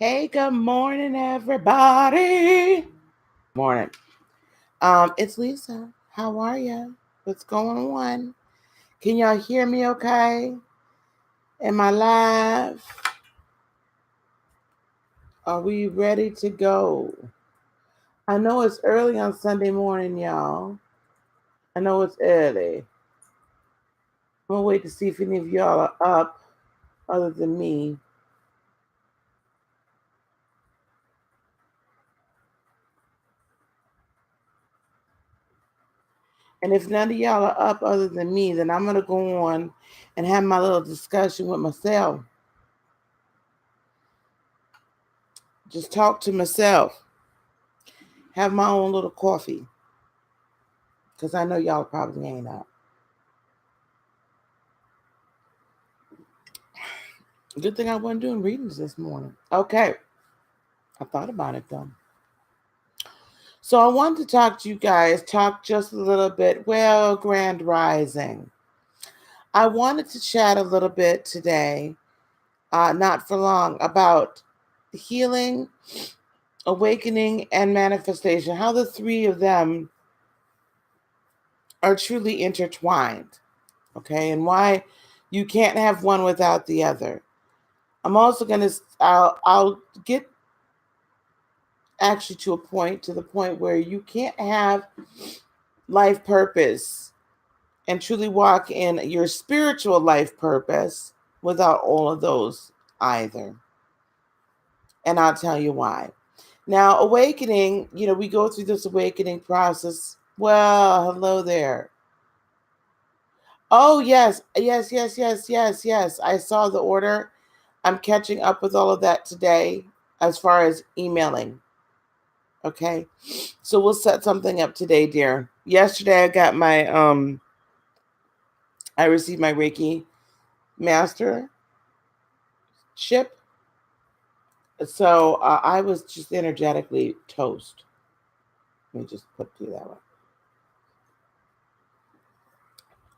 Hey, good morning, everybody. Morning. It's Lisa. How are you? What's going on? Can y'all hear me okay? Am I live? Are we ready to go? I know it's early on Sunday morning, y'all. I know it's early. I'm gonna wait to see if any of y'all are up other than me. And if none of y'all are up other than me, then I'm gonna go on and have my little discussion with myself. Just talk to myself. Have my own little coffee. Because I know y'all probably ain't up. Good thing I wasn't doing readings this morning. Okay. I thought about it though. So I wanted to talk to you guys, talk just a little bit. Well, Grand Rising. I wanted to chat a little bit today, not for long, about healing, awakening, and manifestation. How the three of them are truly intertwined. Okay. And why you can't have one without the other. I'm also going to, I'll get actually to the point where you can't have life purpose and truly walk in your spiritual life purpose without all of those either. And I'll tell you why. Now, awakening, we go through this awakening process. Well, hello there. Oh, yes, yes, yes, yes, yes, yes. I saw the order. I'm catching up with all of that today as far as emailing. Okay. So we'll set something up today, dear. Yesterday I got my I received my Reiki master ship. So I was just energetically toast. Let me just put it that way.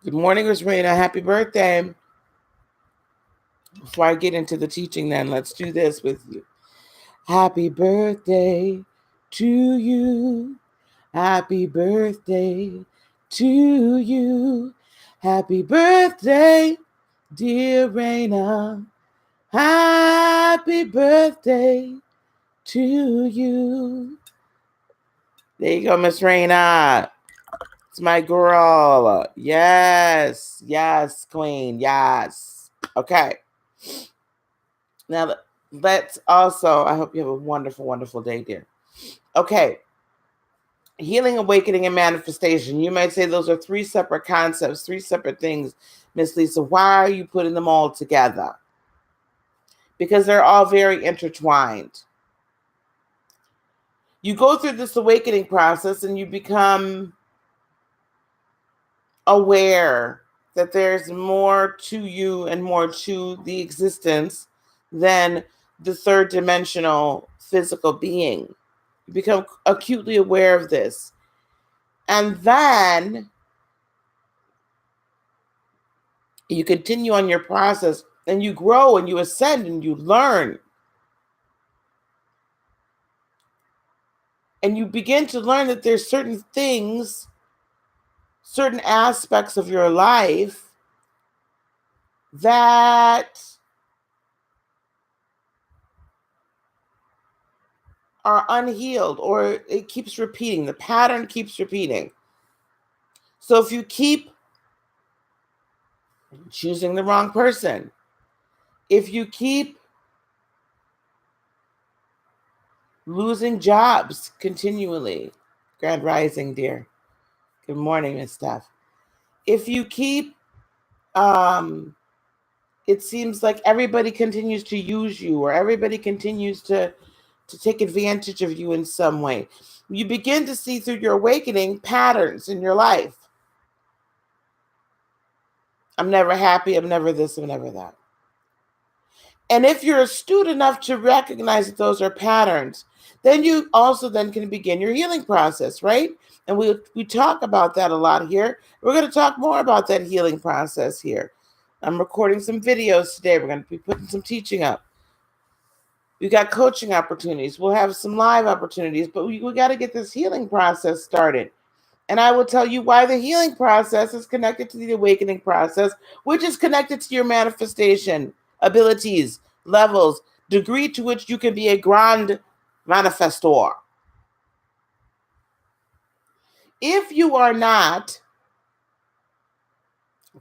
Good morning, Rosarina. Happy birthday. Before I get into the teaching, then let's do this with you. Happy birthday to you. Happy birthday to you. Happy birthday, dear Raina. Happy birthday to you. There you go, Miss Raina. It's my girl. Yes, yes, queen. Yes. Okay. Now, let's also, I hope you have a wonderful, wonderful day, dear. Okay. Healing, awakening, and manifestation. You might say those are three separate concepts, three separate things, Miss Lisa. Why are you putting them all together? Because they're all very intertwined. You go through this awakening process and you become aware that there's more to you and more to the existence than the third dimensional physical being. You become acutely aware of this. And then you continue on your process and you grow and you ascend and you learn. And you begin to learn that there's certain things, certain aspects of your life that are unhealed, or it keeps repeating. The pattern keeps repeating. So if you keep choosing the wrong person, if you keep losing jobs continually, Grand Rising, dear. Good morning, Miss Steph. If you keep, it seems like everybody continues to use you, or everybody continues to take advantage of you in some way. You begin to see through your awakening patterns in your life. I'm never happy. I'm never this. I'm never that. And if you're astute enough to recognize that those are patterns, then you also then can begin your healing process, right? And we talk about that a lot here. We're going to talk more about that healing process here. I'm recording some videos today. We're going to be putting some teaching up. We got coaching opportunities. We'll have some live opportunities, but we got to get this healing process started. And I will tell you why the healing process is connected to the awakening process, which is connected to your manifestation, abilities, levels, degree to which you can be a grand manifestor. If you are not,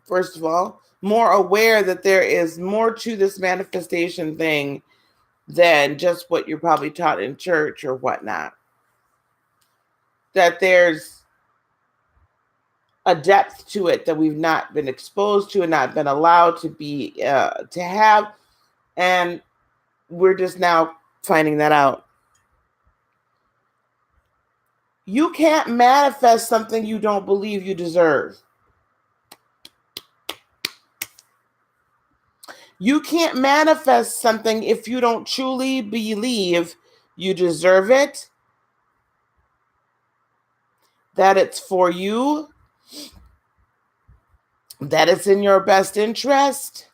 first of all, more aware that there is more to this manifestation thing than just what you're probably taught in church or whatnot, that there's a depth to it that we've not been exposed to and not been allowed to be to have, and we're just now finding that out. You can't manifest something you don't believe you deserve. You can't manifest something if you don't truly believe you deserve it, that it's for you, that it's in your best interest,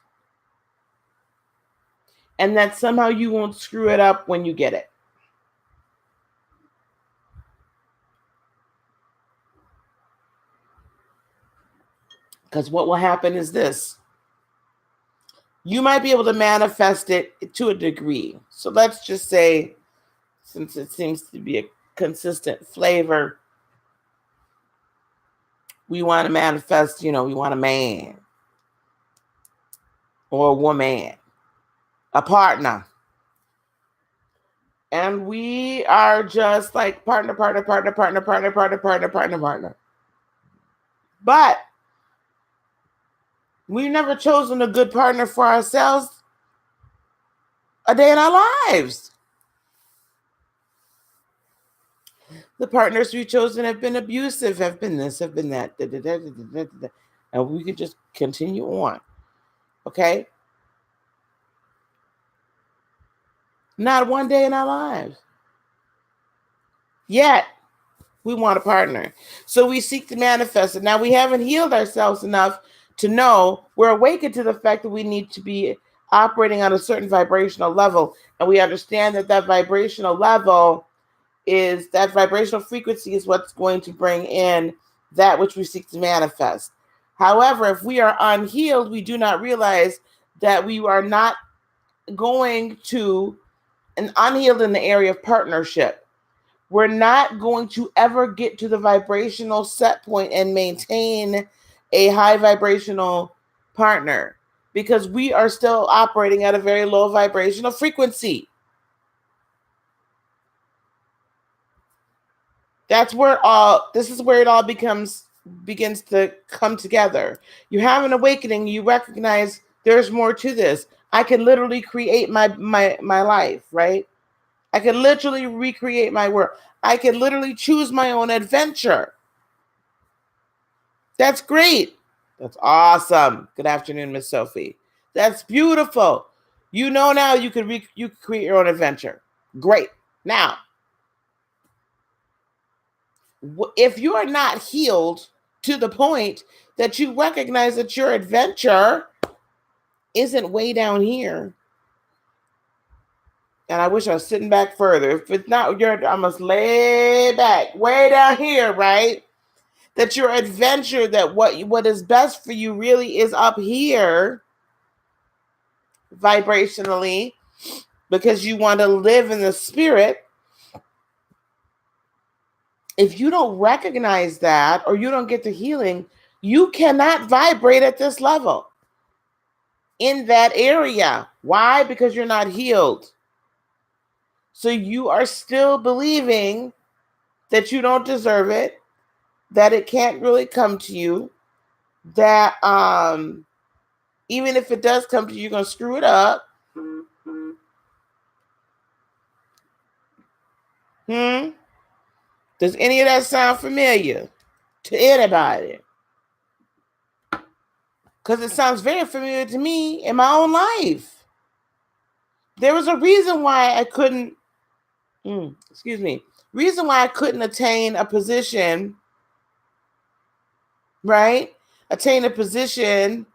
and that somehow you won't screw it up when you get it. Because what will happen is this. You might be able to manifest it to a degree. So let's just say, since it seems to be a consistent flavor, we want to manifest, we want a man or a woman, a partner. And we are just like partner. But we've never chosen a good partner for ourselves a day in our lives. The partners we've chosen have been abusive, have been this, have been that. And we could just continue on. Okay? Not one day in our lives. Yet, we want a partner. So we seek to manifest it. Now, we haven't healed ourselves enough to know, we're awakened to the fact that we need to be operating on a certain vibrational level. And we understand that vibrational level is, that vibrational frequency is what's going to bring in that which we seek to manifest. However, if we are unhealed, we do not realize that we are not going to, and unhealed in the area of partnership, we're not going to ever get to the vibrational set point and maintain a high vibrational partner, because we are still operating at a very low vibrational frequency. That's where this is where it all begins to come together. You have an awakening, you recognize there's more to this. I can literally create my life, right? I can literally recreate my work. I can literally choose my own adventure. That's great. That's awesome. Good afternoon, Miss Sophie. That's beautiful. Now you can create your own adventure. Great. Now, if you are not healed to the point that you recognize that your adventure isn't way down here, and I wish I was sitting back further. If it's not, I must lay back way down here, right? That your adventure, that what is best for you really is up here vibrationally, because you want to live in the spirit. If you don't recognize that, or you don't get the healing, you cannot vibrate at this level in that area. Why? Because you're not healed. So you are still believing that you don't deserve it, that it can't really come to you, that even if it does come to you, you're going to screw it up. Does any of that sound familiar to anybody? Because it sounds very familiar to me in my own life. There was a reason why I couldn't, reason why I couldn't attain a position, right? Attain a position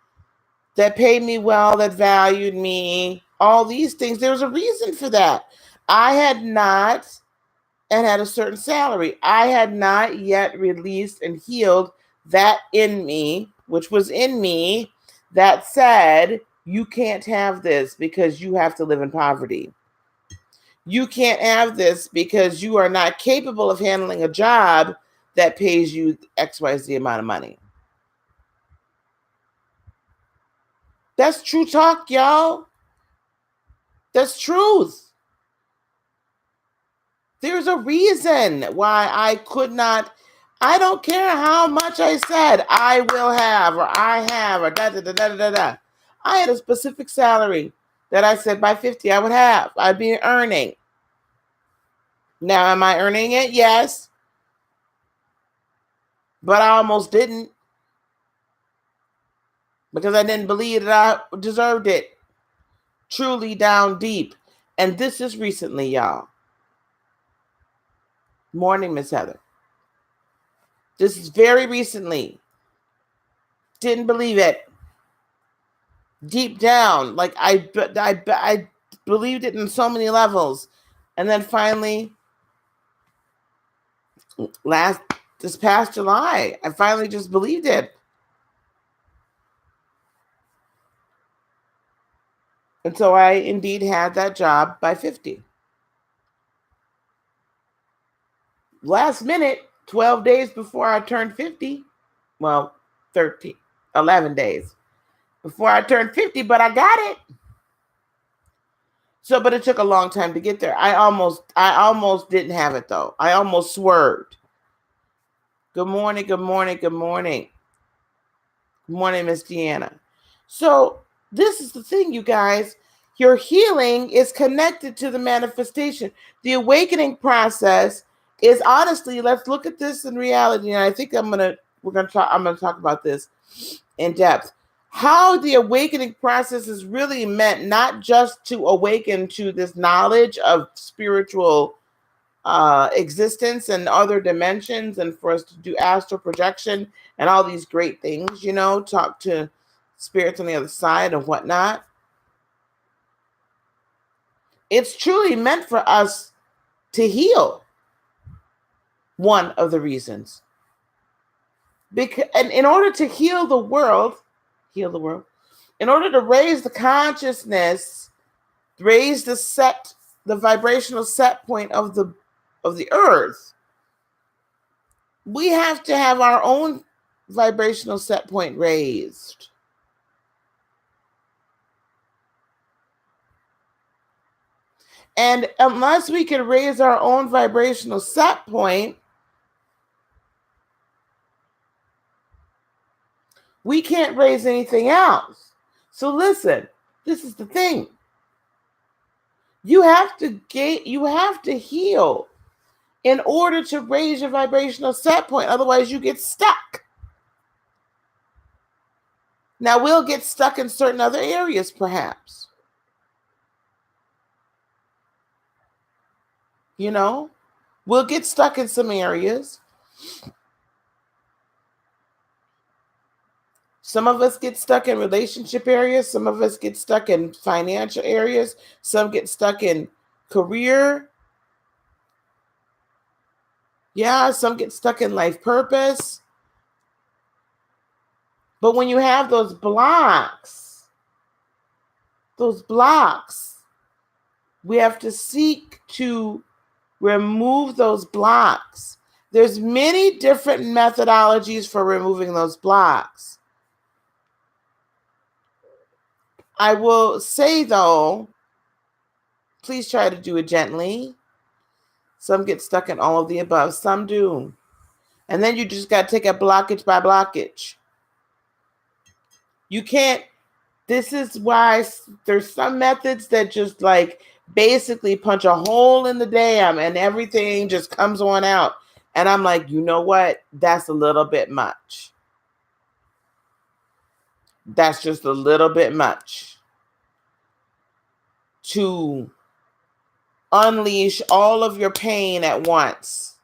that paid me well, that valued me, all these things. There was a reason for that. I had not, and had a certain salary. I had not yet released and healed that in me, which was in me, that said, you can't have this because you have to live in poverty. You can't have this because you are not capable of handling a job that pays you XYZ amount of money. That's true talk, y'all. That's truth. There's a reason why I could not. I don't care how much I said I will have, or I have, or da da da da da da. I had a specific salary that I said by 50 I would have. I'd be earning. Now, am I earning it? Yes. But I almost didn't, because I didn't believe that I deserved it. Truly down deep. And this is recently, y'all. Morning, Miss Heather. This is very recently. Didn't believe it. Deep down, like I believed it in so many levels. And then finally, this past July, I finally just believed it. And so I indeed had that job by 50. Last minute, 12 days before I turned 50, well, 11 days before I turned 50, but I got it. So, but it took a long time to get there. I almost didn't have it though. I almost swerved. Good morning, good morning, good morning. Good morning, Miss Deanna. So this is the thing, you guys. Your healing is connected to the manifestation. The awakening process is, honestly, let's look at this in reality. And I think I'm gonna talk about this in depth. How the awakening process is really meant not just to awaken to this knowledge of spiritual existence and other dimensions, and for us to do astral projection and all these great things, talk to spirits on the other side and whatnot. It's truly meant for us to heal. One of the reasons. And in order to heal the world, in order to raise the consciousness, raise the vibrational set point of the earth, we have to have our own vibrational set point raised. And unless we can raise our own vibrational set point, we can't raise anything else. So listen, this is the thing. You have to heal in order to raise your vibrational set point. Otherwise, you get stuck. Now, we'll get stuck in certain other areas, perhaps. We'll get stuck in some areas. Some of us get stuck in relationship areas. Some of us get stuck in financial areas. Some get stuck in career. Yeah, some get stuck in life purpose. But when you have those blocks, we have to seek to remove those blocks. There's many different methodologies for removing those blocks. I will say, though, please try to do it gently. Some get stuck in all of the above. Some do. And then you just got to take it blockage by blockage. You can't. This is why there's some methods that just basically punch a hole in the dam and everything just comes on out. And I'm like, you know what? That's a little bit much. That's just a little bit much to unleash all of your pain at once.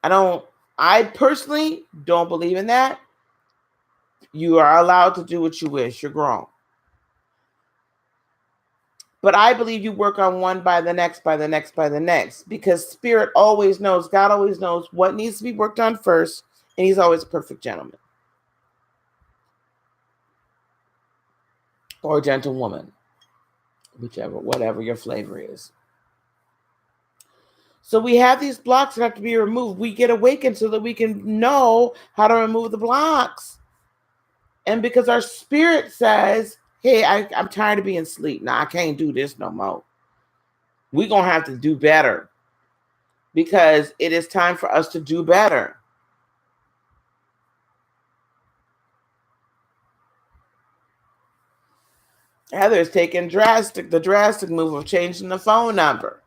I personally don't believe in that. You are allowed to do what you wish. You're grown. But I believe you work on one by the next, by the next, by the next, because spirit always knows, God always knows what needs to be worked on first, and he's always a perfect gentleman or gentlewoman, whichever, whatever your flavor is. So we have these blocks that have to be removed. We get awakened so that we can know how to remove the blocks. And because our spirit says, hey, I'm tired of being asleep. Now I can't do this no more. We're going to have to do better, because it is time for us to do better. Heather is taking the drastic move of changing the phone number.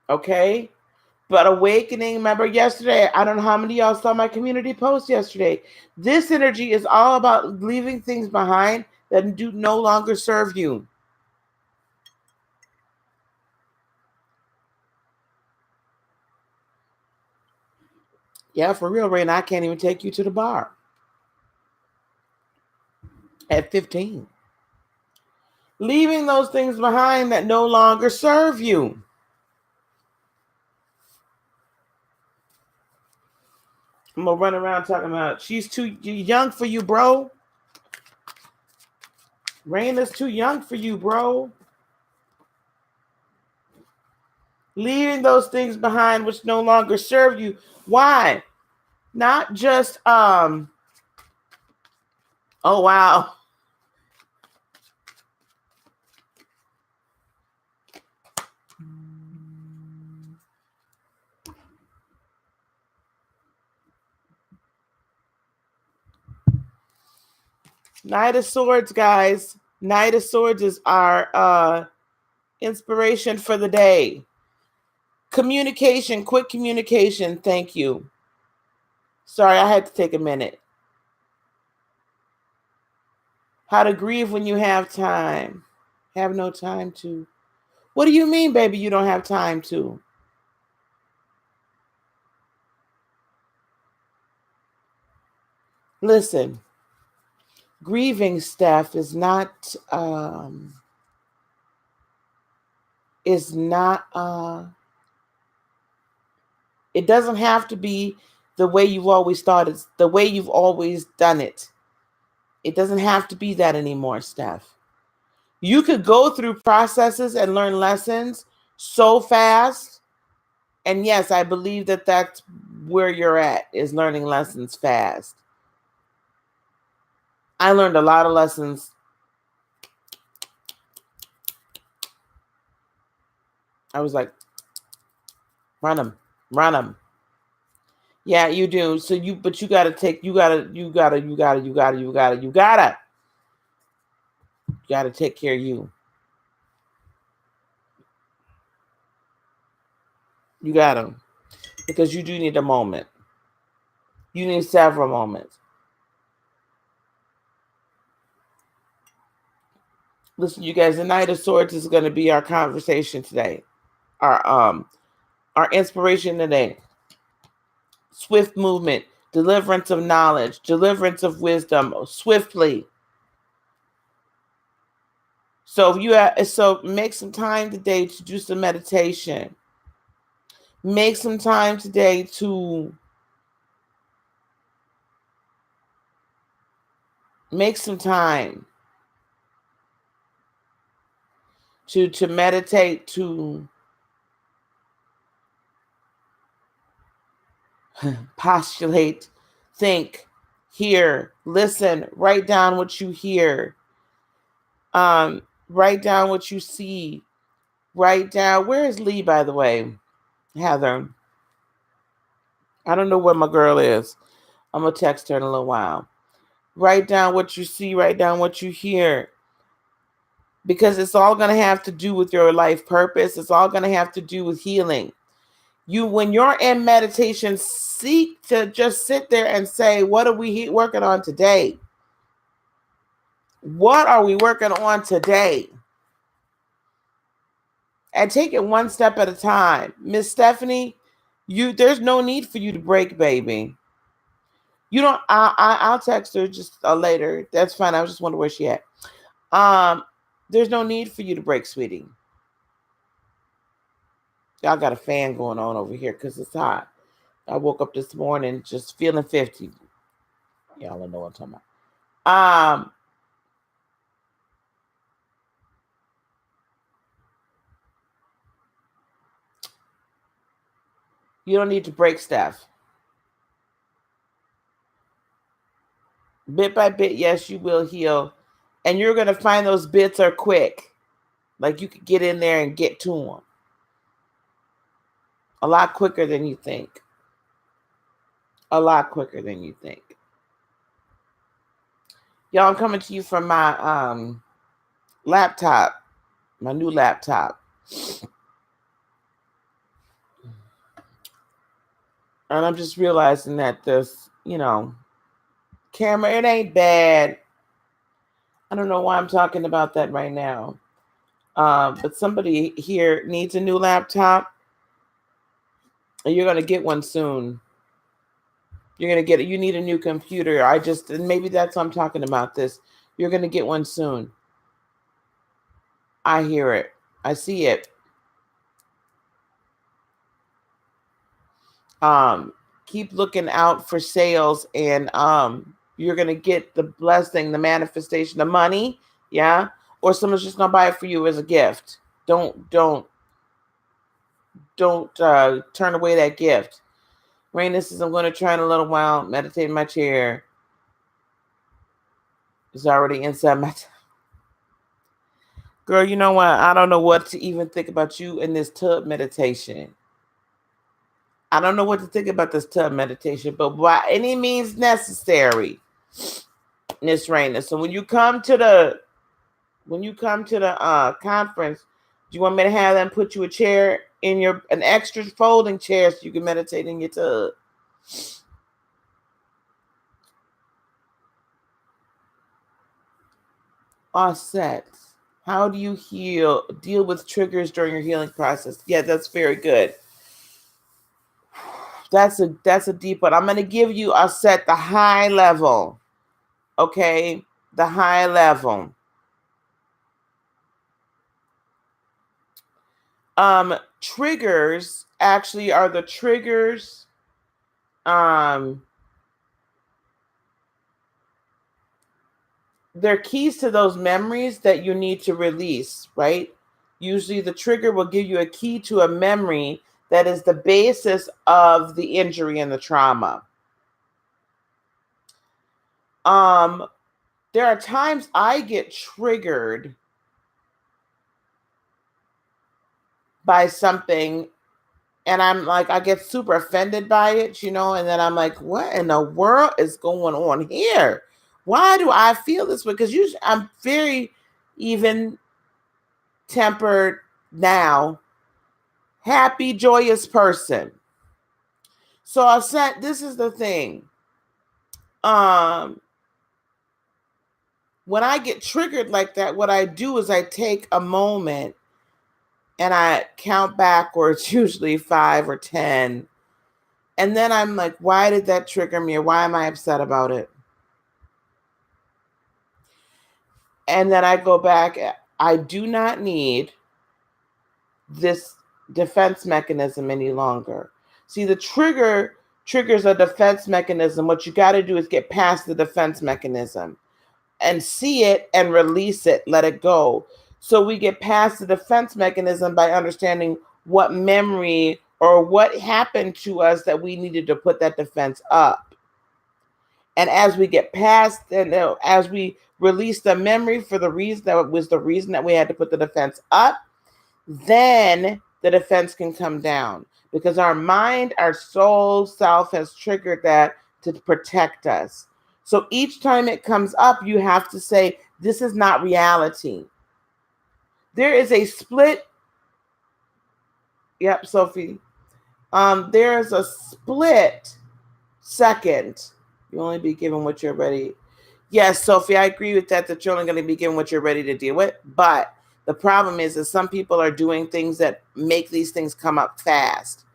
Okay? But awakening, remember yesterday, I don't know how many of y'all saw my community post yesterday. This energy is all about leaving things behind that do no longer serve you. Yeah, for real, Raina, I can't even take you to the bar at 15. Leaving those things behind that no longer serve you. I'm going to run around talking about, she's too young for you, bro. Raina's too young for you, bro. Leaving those things behind which no longer serve you. Why? Not just, oh, wow. Knight of Swords, guys. Knight of Swords is our inspiration for the day. Communication, quick communication. Thank you. Sorry, I had to take a minute. How to grieve when you have time. Have no time to. What do you mean, baby, you don't have time to? Listen, grieving, Steph, is not it doesn't have to be the way you've always thought it's the way you've always done it. It doesn't have to be that anymore, Steph. You could go through processes and learn lessons so fast. And yes, I believe that that's where you're at, is learning lessons fast. I learned a lot of lessons. I was like, run them. Yeah, you do. So you gotta take care of you. You gotta, because you do need a moment. You need several moments. Listen, you guys, the Knight of Swords is going to be our conversation today. Our inspiration today. Swift movement, deliverance of knowledge, deliverance of wisdom, swiftly. So make some time today to do some meditation. Make some time today to to meditate, to postulate, think, hear, listen, write down what you hear. Write down what you see. Write down, where is Lee, by the way? Heather. I don't know where my girl is. I'm going to text her in a little while. Write down what you see. Write down what you hear. Because it's all going to have to do with your life purpose. It's all going to have to do with healing. When you're in meditation, seek to just sit there and say, what are we working on today? What are we working on today? And take it one step at a time. Miss Stephanie, there's no need for you to break, baby. You don't. I'll text her just later. That's fine. I was just wondering where she at. There's no need for you to break, sweetie. Y'all got a fan going on over here because it's hot. I woke up this morning just feeling 50. Y'all don't know what I'm talking about. You don't need to break stuff. Bit by bit, yes, you will heal. And you're going to find those bits are quick. Like you could get in there and get to them. A lot quicker than you think. A lot quicker than you think. Y'all, I'm coming to you from my laptop. My new laptop. And I'm just realizing that this, camera, it ain't bad. I don't know why I'm talking about that right now. But somebody here needs a new laptop. And you're going to get one soon. You're going to get it. You need a new computer. And maybe that's what I'm talking about this. You're going to get one soon. I hear it. I see it. Keep looking out for sales, and you're going to get the blessing, the manifestation, the money. Yeah. Or someone's just going to buy it for you as a gift. Don't turn away that gift. Raina says, I'm going to try in a little while, meditate in my chair. It's already inside my Girl, you know what? I don't know what to even think about you in this tub meditation. I don't know what to think about this tub meditation, but by any means necessary, Miss Raina. So when you come to the conference, do you want me to have them put you a chair in an extra folding chair so you can meditate in your tub? Offset. How do you deal with triggers during your healing process? Yeah, that's very good. That's a deep one. I'm going to give you Offset the high level. Okay? The high level. Triggers actually are the triggers. They're keys to those memories that you need to release, right? Usually the trigger will give you a key to a memory that is the basis of the injury and the trauma. There are times I get triggered by something and I'm like, I get super offended by it, and then I'm like, what in the world is going on here? Why do I feel this way? Because usually I'm very even tempered now, happy, joyous person. So I said, this is the thing. When I get triggered like that, what I do is I take a moment and I count backwards, usually 5 or 10. And then I'm like, why did that trigger me? Or why am I upset about it? And then I go back. I do not need this defense mechanism any longer. See, the trigger triggers a defense mechanism. What you got to do is get past the defense mechanism and see it and release it, let it go. So we get past the defense mechanism by understanding what memory or what happened to us that we needed to put that defense up. And as we get past, and as we release the memory for the reason that was the reason that we had to put the defense up, then the defense can come down, because our mind, our soul self has triggered that to protect us. So each time it comes up, you have to say, this is not reality. There is a split. Yep, Sophie. There's a split second. You only be given what you're ready. Yes, Sophie, I agree with that you're only going to be given what you're ready to deal with. But the problem is that some people are doing things that make these things come up fast.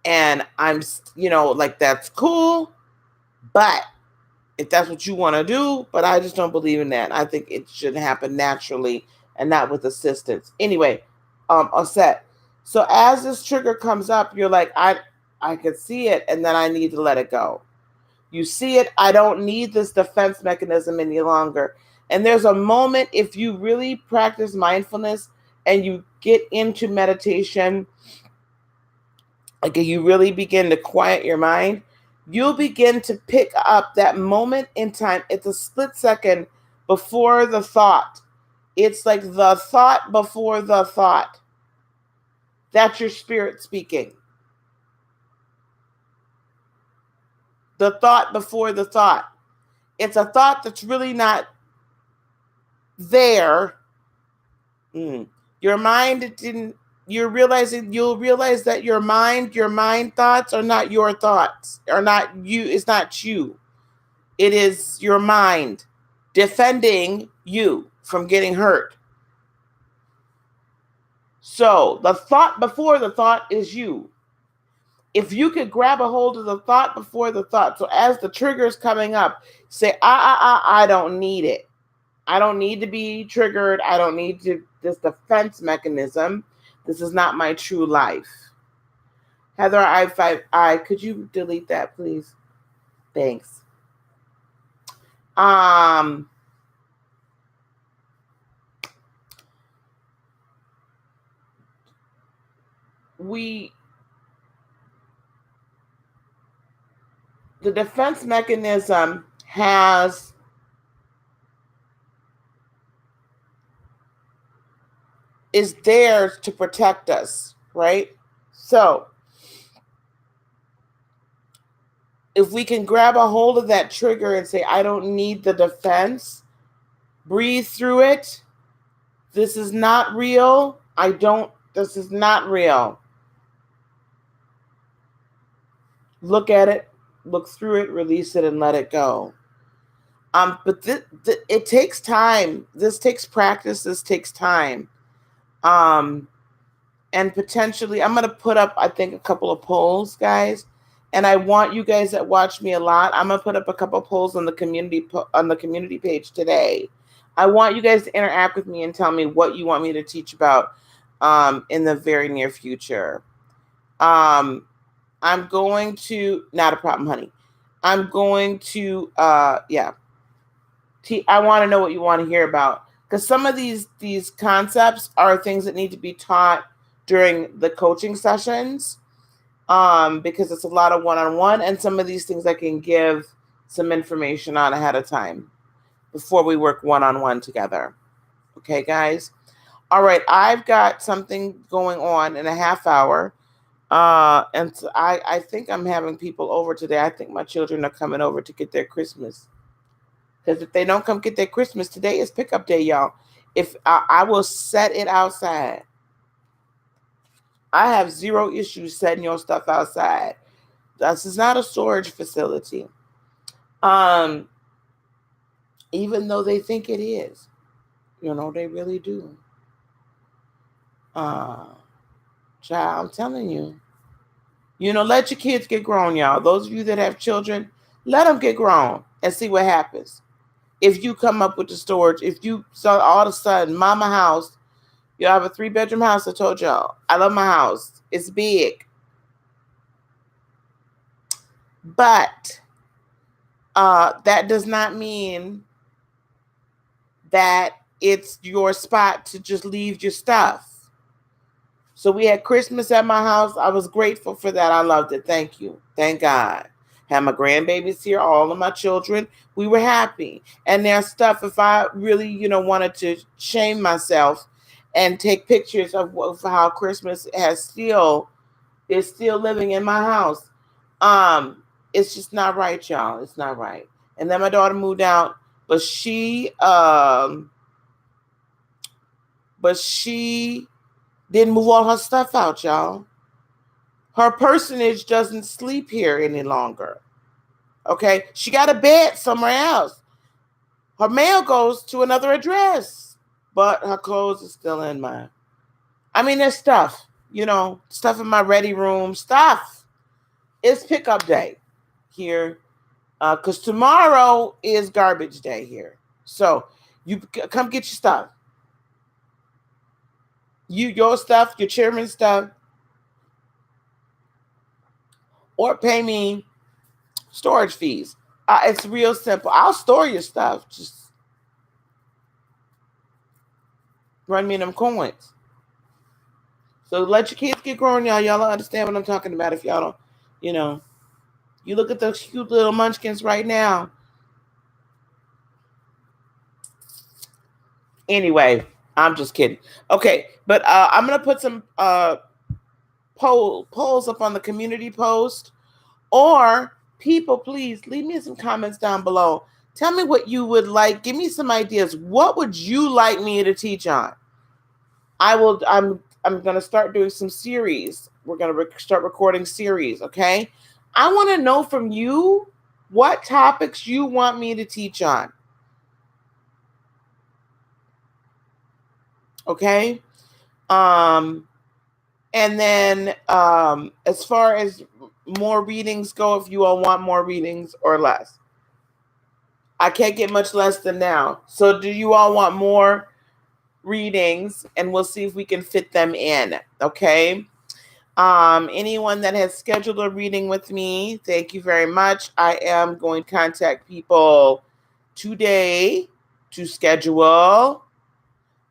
And I'm, like, that's cool. But if that's what you want to do, but I just don't believe in that. I think it should happen naturally and not with assistance. Anyway, Aset. So as this trigger comes up, you're like, I can see it, and then I need to let it go. You see it, I don't need this defense mechanism any longer. And there's a moment, if you really practice mindfulness and you get into meditation, like you really begin to quiet your mind, you'll begin to pick up that moment in time. It's a split second before the thought. It's like the thought before the thought. That's your spirit speaking. The thought before the thought. It's a thought that's really not there. Your mind didn't, you'll realize that your mind thoughts are not your thoughts, are not you. It's not you. It is your mind defending you from getting hurt. So the thought before the thought is you. If you could grab a hold of the thought before the thought, so as the trigger is coming up, say, I don't need it. I don't need to be triggered. I don't need this defense mechanism. This is not my true life. Heather, I could you delete that, please? Thanks. The defense mechanism is there to protect us, right? So if we can grab a hold of that trigger and say, I don't need the defense, breathe through it. This is not real. This is not real. Look at it, look through it, release it, and let it go. But it takes time. This takes practice. This takes time. And potentially, I'm going to put up, I think, a couple of polls, guys. And I want you guys that watch me a lot, I'm going to put up a couple of polls on the community page today. I want you guys to interact with me and tell me what you want me to teach about in the very near future. I'm going to, not a problem, honey. I'm going to, I want to know what you want to hear about. Because some of these concepts are things that need to be taught during the coaching sessions, because it's a lot of one-on-one, and some of these things I can give some information on ahead of time before we work one-on-one together. Okay, guys? All right, I've got something going on in a half hour, and so I think I'm having people over today. I think my children are coming over to get their Christmas. Because if they don't come get their Christmas, today is pickup day, y'all. If I will set it outside. I have zero issues setting your stuff outside. This is not a storage facility. Even though they think it is. They really do. Child, I'm telling you. Let your kids get grown, y'all. Those of you that have children, let them get grown and see what happens. If you come up with the storage, if you saw all of a sudden, mama house, you have a 3-bedroom house, I told y'all. I love my house. It's big. But that does not mean that it's your spot to just leave your stuff. So we had Christmas at my house. I was grateful for that. I loved it. Thank you. Thank God. Had my grandbabies here, all of my children. We were happy. And there's stuff, if I really, wanted to shame myself and take pictures of how Christmas is still living in my house. It's just not right, y'all. It's not right. And then my daughter moved out, but she didn't move all her stuff out, y'all. Her personage doesn't sleep here any longer. Okay? She got a bed somewhere else. Her mail goes to another address, but her clothes are still in mine. I mean, there's stuff, stuff in my ready room, stuff. It's pickup day here Because tomorrow is garbage day here. So you come get your stuff. Your stuff, your chairman's stuff, or pay me storage fees. It's real simple. I'll store your stuff. Just run me them coins. So let your kids get grown, y'all. Y'all don't understand what I'm talking about. If y'all don't, you look at those cute little munchkins right now. Anyway, I'm just kidding. Okay, but I'm gonna put some polls up on the community post, or people, please leave me some comments down below. Tell me what you would like. Give me some ideas. What would you like me to teach on? I'm going to start doing some series. We're going to start recording series, okay? I want to know from you what topics you want me to teach on. Okay? And then as far as more readings go, if you all want more readings or less. I can't get much less than now. So do you all want more readings? And we'll see if we can fit them in. Okay. Anyone that has scheduled a reading with me, thank you very much. I am going to contact people today to schedule.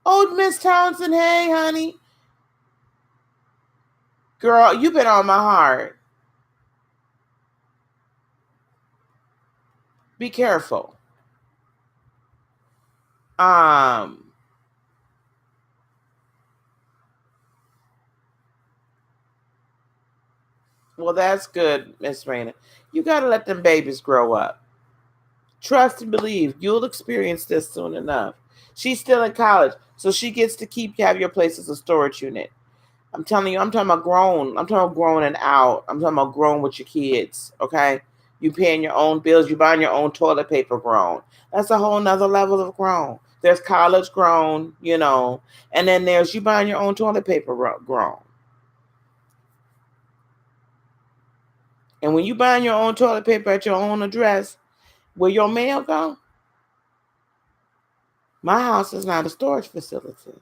Oh, Miss Townsend, hey, honey. Girl, you've been on my heart. Be careful. Well, that's good, Miss Raina. You got to let them babies grow up. Trust and believe. You'll experience this soon enough. She's still in college, so she gets to have your place as a storage unit. I'm telling you, I'm talking about grown. I'm talking about grown and out. I'm talking about grown with your kids, okay? You paying your own bills. You buying your own toilet paper grown. That's a whole nother level of grown. There's college grown, and then there's you buying your own toilet paper grown. And when you buying your own toilet paper at your own address, where your mail go? My house is not a storage facility.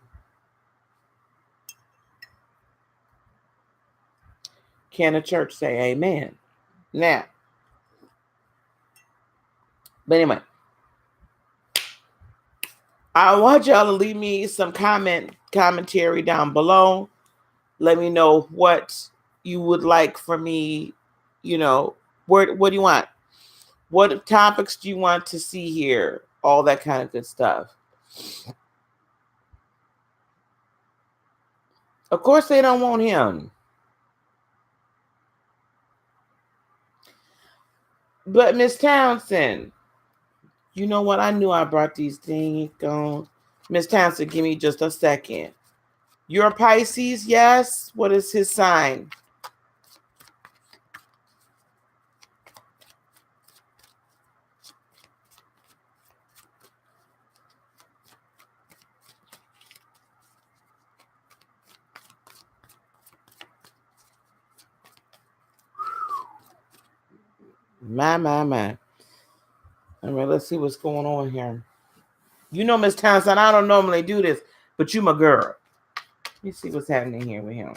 Can a church say amen? Now, but anyway, I want y'all to leave me some commentary down below. Let me know what you would like for me, what do you want? What topics do you want to see here? All that kind of good stuff. Of course, they don't want him. But Miss Townsend, you know what? I knew I brought these things on. Miss Townsend, give me just a second. You're a Pisces, yes? What is his sign? My. All right, let's see what's going on here. Miss Townsend, I don't normally do this, but you my girl. Let me see what's happening here with him.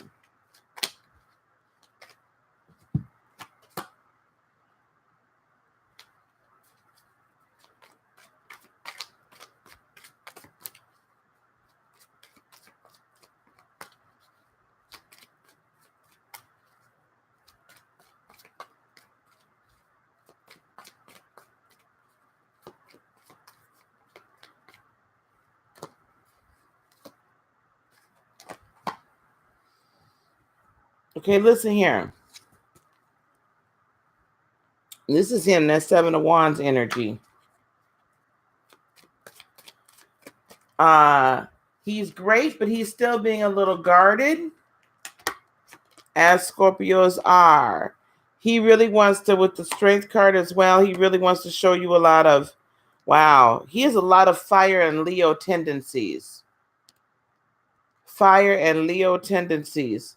Okay, listen here. This is him, that Seven of Wands energy. He's great, but he's still being a little guarded, as Scorpios are. He really wants to, with the Strength card as well, he really wants to show you a lot of, wow, he has a lot of fire and Leo tendencies. Fire and Leo tendencies.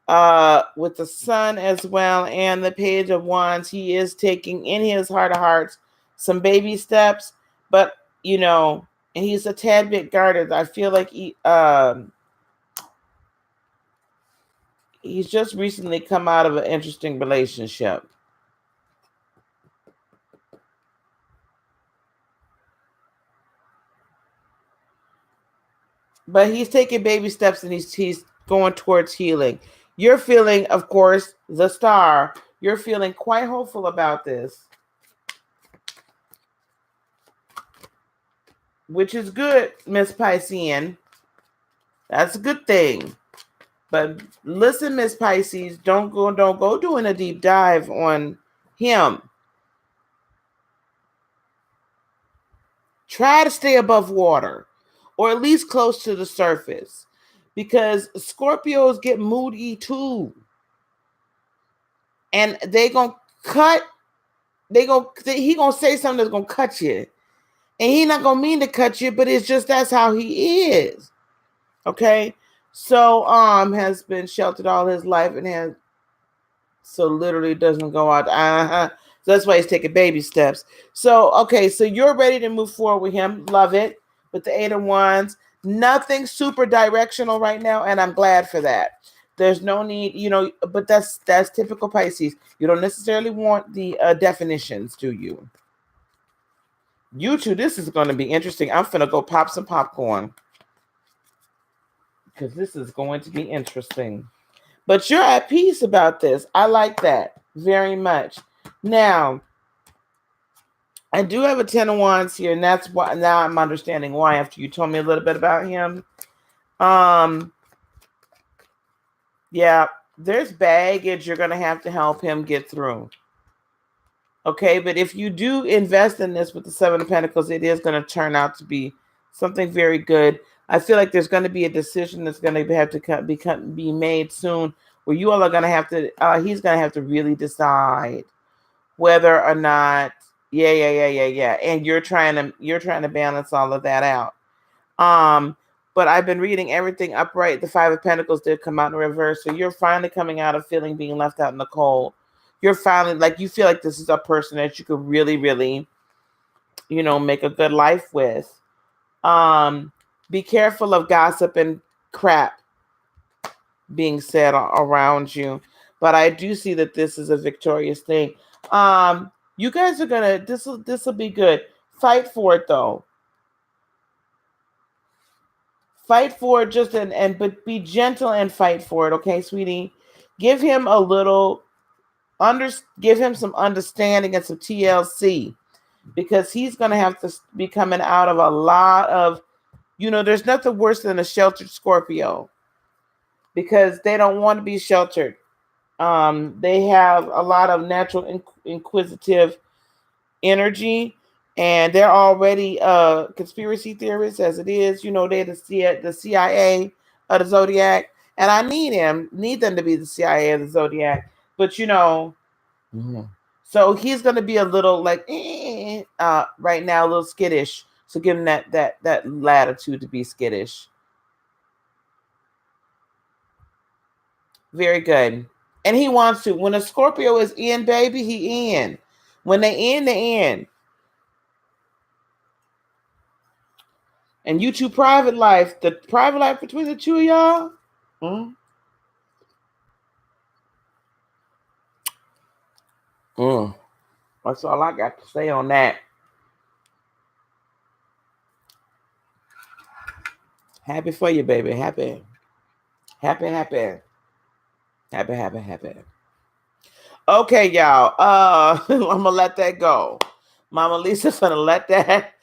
with the sun as well, and the Page of Wands. He is taking in his heart of hearts some baby steps, but and he's a tad bit guarded. I feel like he's just recently come out of an interesting relationship. But he's taking baby steps, and he's going towards healing. You're feeling, of course, the star. You're feeling quite hopeful about this, which is good, Miss Piscean. That's a good thing. But listen, Miss Pisces, don't go doing a deep dive on him. Try to stay above water, or at least close to the surface, because Scorpios get moody too, and he gonna say something that's gonna cut you, and he not gonna mean to cut you, but it's just that's how he is. Okay, so has been sheltered all his life and has literally doesn't go out. So that's why he's taking baby steps. So okay, so you're ready to move forward with him. Love it. With the 8 of Wands, nothing super directional right now, and I'm glad for that. There's no need, but that's typical Pisces. You don't necessarily want the definitions, do you? You two, this is going to be interesting. I'm finna go pop some popcorn because this is going to be interesting. But you're at peace about this. I like that very much. Now, I do have a 10 of Wands here, and that's why now I'm understanding why after you told me a little bit about him. Yeah, there's baggage you're going to have to help him get through. Okay, but if you do invest in this with the 7 of Pentacles, it is going to turn out to be something very good. I feel like there's going to be a decision that's going to have to be made soon, where you all are going to have to, he's going to have to really decide whether or not, yeah. And you're trying to balance all of that out. But I've been reading everything upright. The 5 of Pentacles did come out in reverse. So you're finally coming out of feeling being left out in the cold. You're finally you feel like this is a person that you could really, really, make a good life with. Be careful of gossip and crap being said around you. But I do see that this is a victorious thing. You guys are gonna, this will be good. Fight for it though. Fight for it, but be gentle and fight for it, okay, sweetie? Give him give him some understanding and some TLC, because he's gonna have to be coming out of a lot of, there's nothing worse than a sheltered Scorpio, because they don't want to be sheltered. They have a lot of natural inquisitive energy, and they're already conspiracy theorists as it is. They're the CIA of the zodiac, and I need them to be the CIA of the zodiac. But so he's going to be a little like right now, a little skittish. So give him that latitude to be skittish. Very good. And he wants to. When a Scorpio is in, baby, he in. When they in, they in. And you two private life, the private life between the two of y'all. That's all I got to say on that. Happy for you, baby. Happy. Okay, y'all. I'm gonna let that go. Mama Lisa's gonna let that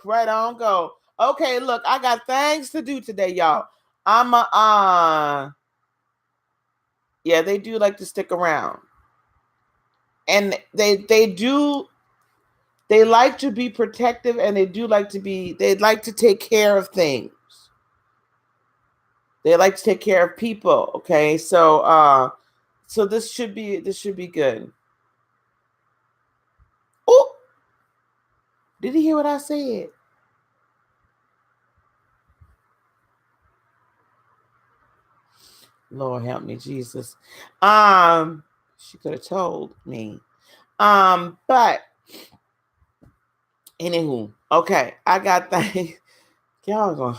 right on go. Okay, look, I got things to do today, y'all. Yeah, they do like to stick around. And they like to be protective, and they'd like to take care of things. They like to take care of people. Okay, so this should be good. Oh, did he hear what I said? Lord help me, Jesus. She could have told me. But anywho, okay, I got things. Y'all going.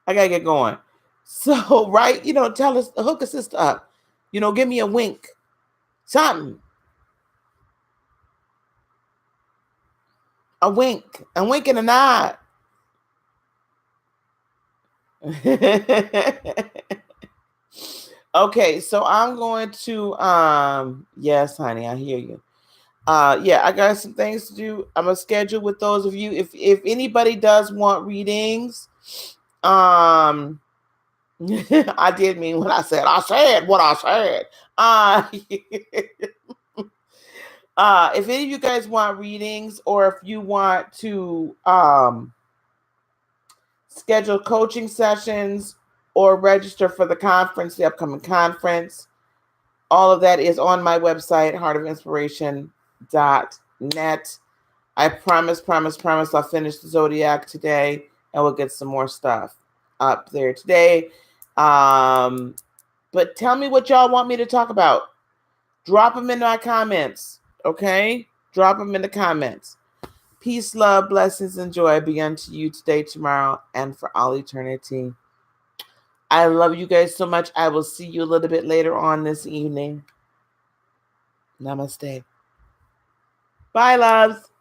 I gotta get going. So, right, tell us, hook a sister up. Give me a wink. Something. A wink. A wink and a nod. Okay, so I'm going to yes, honey, I hear you. Yeah, I got some things to do. I'm gonna schedule with those of you. If anybody does want readings, I did mean what I said. I said what I said. If any of you guys want readings, or if you want to schedule coaching sessions or register for the conference, the upcoming conference, all of that is on my website, heartofinspiration.net. I promise, I'll finish the Zodiac today, and we'll get some more stuff up there today. But tell me what y'all want me to talk about. Drop them in my comments, okay? Drop them in the comments. Peace, love, blessings, and joy be unto you today, tomorrow, and for all eternity. I love you guys so much. I will see you a little bit later on this evening. Namaste. Bye, loves.